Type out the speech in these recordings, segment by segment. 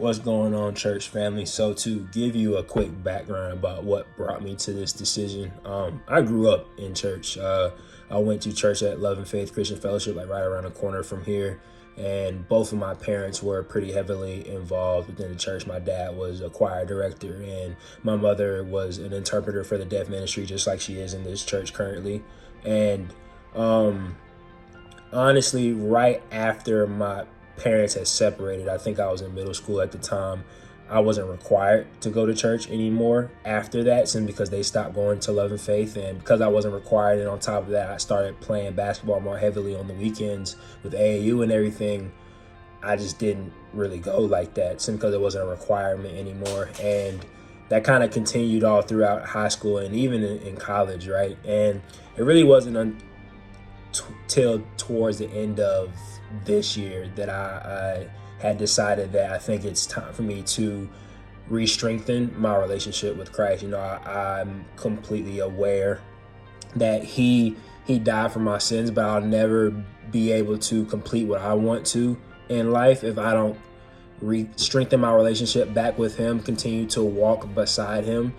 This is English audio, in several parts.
What's going on, church family? So to give you a quick background about what brought me to this decision, I grew up in church. I went to church at Love and Faith Christian Fellowship, like right around the corner from here. And both of my parents were pretty heavily involved within the church. My dad was a choir director, and my mother was an interpreter for the deaf ministry, just like she is in this church currently. And honestly, right after my parents had separated, I think I was in middle school at the time, I wasn't required to go to church anymore after that, simply because they stopped going to Love and Faith. And because I wasn't required, and on top of that, I started playing basketball more heavily on the weekends with AAU and everything, I just didn't really go like that, simply because it wasn't a requirement anymore. And that kind of continued all throughout high school and even in college, right? And it really wasn't until towards the end of this year that I had decided that I think it's time for me to re-strengthen my relationship with Christ. You know, I'm completely aware that he died for my sins, but I'll never be able to complete what I want to in life if I don't strengthen my relationship back with him, continue to walk beside him,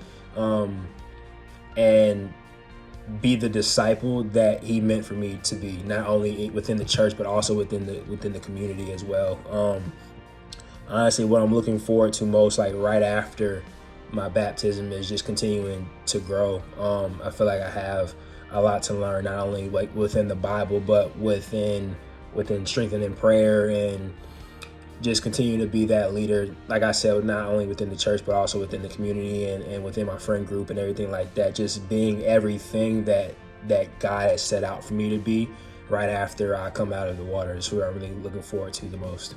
and be the disciple that he meant for me to be, not only within the church but also within the community as well. Honestly, what I'm looking forward to most, like right after my baptism, is just continuing to grow. I feel like I have a lot to learn, not only like within the Bible, but within strengthening prayer, and just continue to be that leader, like I said, not only within the church, but also within the community and within my friend group and everything like that. Just being everything that God has set out for me to be right after I come out of the water is who I'm really looking forward to the most.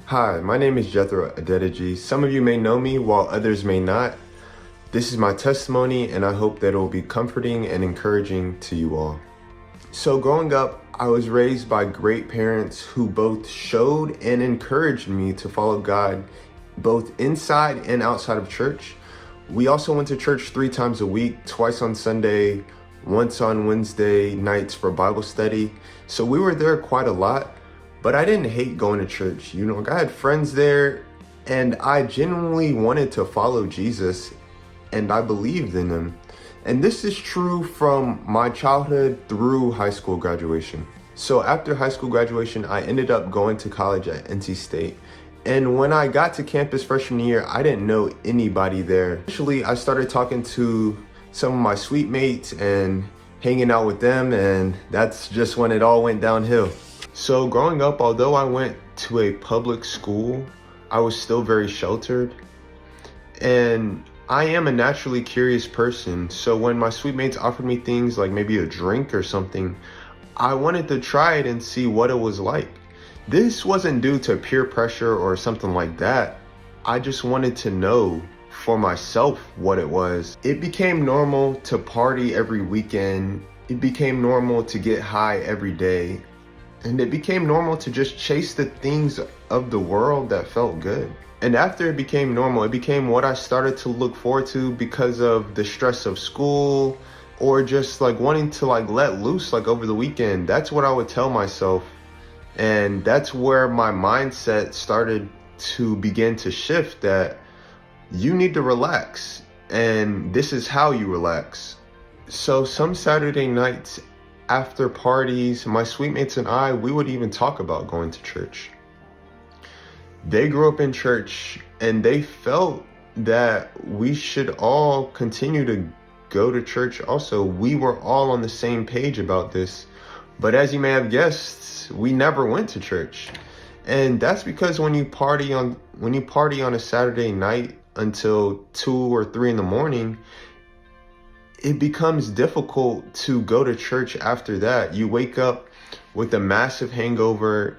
Hi, my name is Jethro Adedeji. Some of you may know me while others may not. This is my testimony, and I hope that it will be comforting and encouraging to you all. So growing up, I was raised by great parents who both showed and encouraged me to follow God, both inside and outside of church. We also went to church 3 times a week, twice on Sunday, once on Wednesday nights for Bible study. So we were there quite a lot, but I didn't hate going to church. You know, I had friends there, and I genuinely wanted to follow Jesus, and I believed in him. And this is true from my childhood through high school graduation. So after high school graduation, I ended up going to college at NC State. And when I got to campus freshman year, I didn't know anybody there. Eventually, I started talking to some of my suite mates and hanging out with them, and that's just when it all went downhill. So growing up, although I went to a public school, I was still very sheltered. And I am a naturally curious person, so when my suite mates offered me things like maybe a drink or something, I wanted to try it and see what it was like. This wasn't due to peer pressure or something like that. I just wanted to know for myself what it was. It became normal to party every weekend. It became normal to get high every day. And it became normal to just chase the things of the world that felt good. And after it became normal, it became what I started to look forward to because of the stress of school, or just like wanting to like let loose like over the weekend. That's what I would tell myself. And that's where my mindset started to begin to shift, that you need to relax, and this is how you relax. So some Saturday nights after parties, my suite mates and I, we would even talk about going to church. They grew up in church, and they felt that we should all continue to go to church also. We were all on the same page about this. But as you may have guessed, we never went to church. And that's because when you party on a Saturday night until 2 or 3 in the morning, it becomes difficult to go to church after that. You wake up with a massive hangover,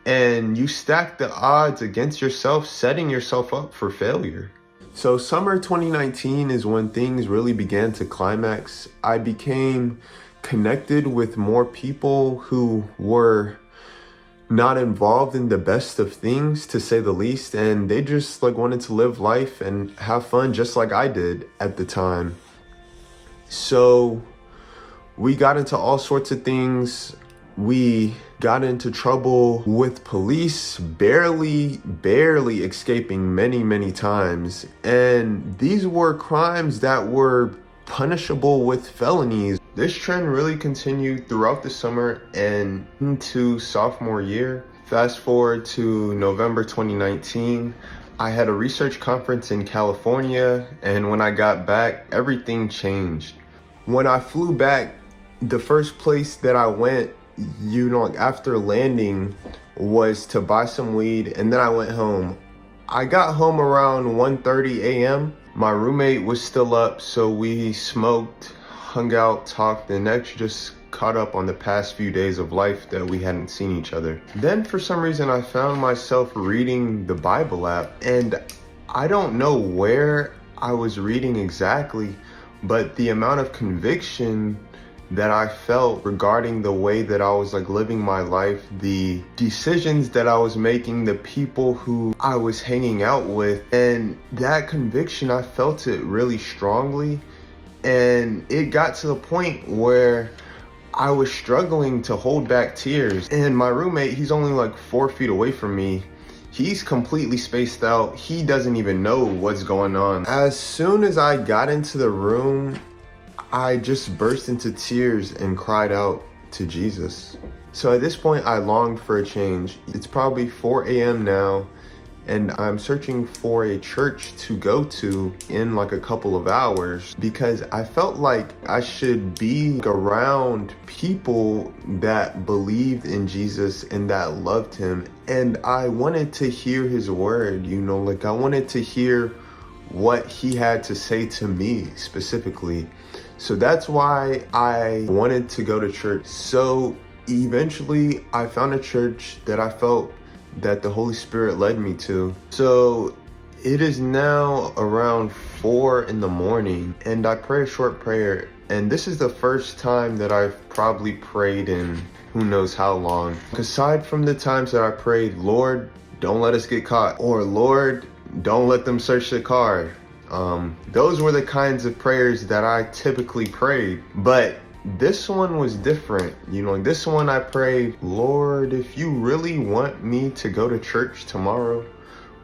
and you stack the odds against yourself, setting yourself up for failure. So summer 2019 is when things really began to climax. I became connected with more people who were not involved in the best of things, to say the least, and they just like wanted to live life and have fun just like I did at the time. So we got into all sorts of things. We got into trouble with police, barely escaping many times. And these were crimes that were punishable with felonies. This trend really continued throughout the summer and into sophomore year. Fast forward to November 2019. I had a research conference in California, and when I got back, everything changed. When I flew back, the first place that I went, after landing, was to buy some weed, and then I went home. I got home around 1:30 a.m. My roommate was still up, so we smoked, hung out, talked, and actually just caught up on the past few days of life that we hadn't seen each other. Then for some reason I found myself reading the Bible app, and I don't know where I was reading exactly, but the amount of conviction that I felt regarding the way that I was living my life, the decisions that I was making, the people who I was hanging out with, and that conviction, I felt it really strongly. And it got to the point where I was struggling to hold back tears. And my roommate, he's only 4 feet away from me. He's completely spaced out. He doesn't even know what's going on. As soon as I got into the room, I just burst into tears and cried out to Jesus. So at this point, I longed for a change. It's probably 4 a.m. now, and I'm searching for a church to go to in a couple of hours, because I felt like I should be around people that believed in Jesus and that loved him. And I wanted to hear his word, I wanted to hear what he had to say to me specifically. So that's why I wanted to go to church. So eventually I found a church that I felt that the Holy Spirit led me to. So it is now around 4 in the morning, and I pray a short prayer. And this is the first time that I've probably prayed in who knows how long. Aside from the times that I prayed, Lord, don't let us get caught, or Lord, don't let them search the car. Those were the kinds of prayers that I typically prayed, but this one was different. This one I prayed, Lord, if you really want me to go to church tomorrow,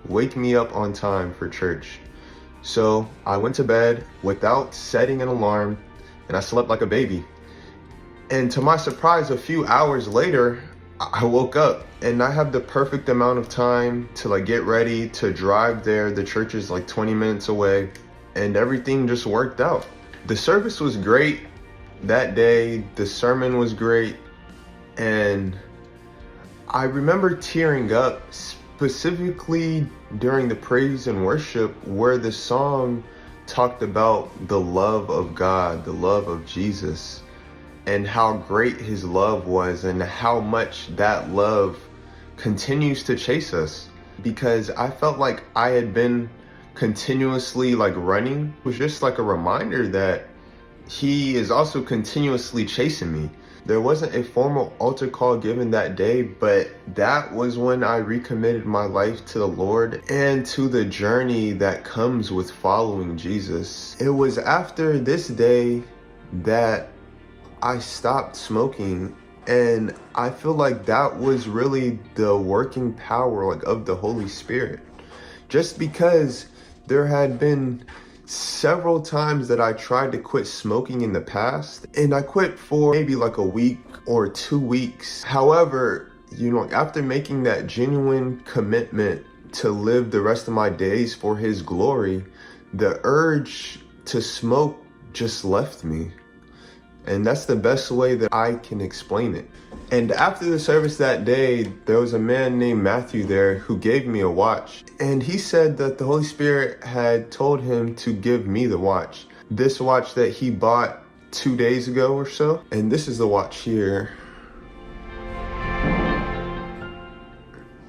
wake me up on time for church. So I went to bed without setting an alarm, and I slept like a baby. And to my surprise, a few hours later, I woke up, and I have the perfect amount of time to get ready to drive there. The church is 20 minutes away, and everything just worked out. The service was great that day. The sermon was great, and I remember tearing up specifically during the praise and worship, where the song talked about the love of God, the love of Jesus, and how great his love was, and how much that love continues to chase us. Because I felt like I had been continuously running. It was just a reminder that he is also continuously chasing me. There wasn't a formal altar call given that day, but that was when I recommitted my life to the Lord and to the journey that comes with following Jesus. It was after this day that I stopped smoking, and I feel like that was really the working power of the Holy Spirit. Just because there had been several times that I tried to quit smoking in the past, and I quit for maybe a week or 2 weeks. However, after making that genuine commitment to live the rest of my days for his glory, the urge to smoke just left me. And that's the best way that I can explain it. And after the service that day, there was a man named Matthew there who gave me a watch. And he said that the Holy Spirit had told him to give me the watch. This watch that he bought 2 days ago or so. And this is the watch here.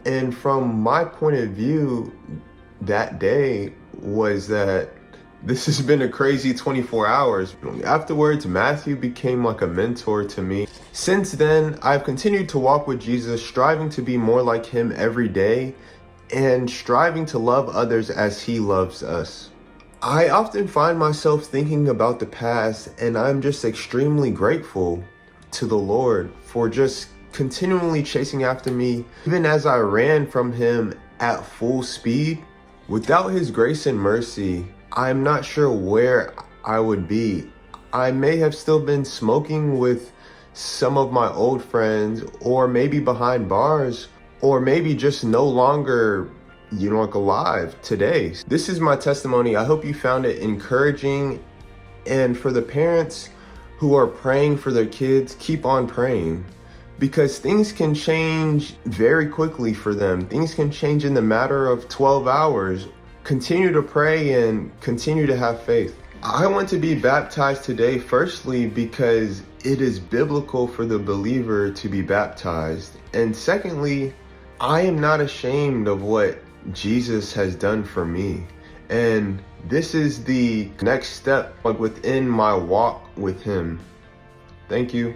And from my point of view, that day was that this has been a crazy 24 hours. Afterwards, Matthew became a mentor to me. Since then, I've continued to walk with Jesus, striving to be more like him every day and striving to love others as he loves us. I often find myself thinking about the past, and I'm just extremely grateful to the Lord for just continually chasing after me, even as I ran from him at full speed. Without his grace and mercy, I'm not sure where I would be. I may have still been smoking with some of my old friends, or maybe behind bars, or maybe just no longer, alive today. This is my testimony. I hope you found it encouraging. And for the parents who are praying for their kids, keep on praying, because things can change very quickly for them. Things can change in the matter of 12 hours. Continue to pray and continue to have faith. I want to be baptized today, firstly, because it is biblical for the believer to be baptized. And secondly, I am not ashamed of what Jesus has done for me. And this is the next step within my walk with him. Thank you.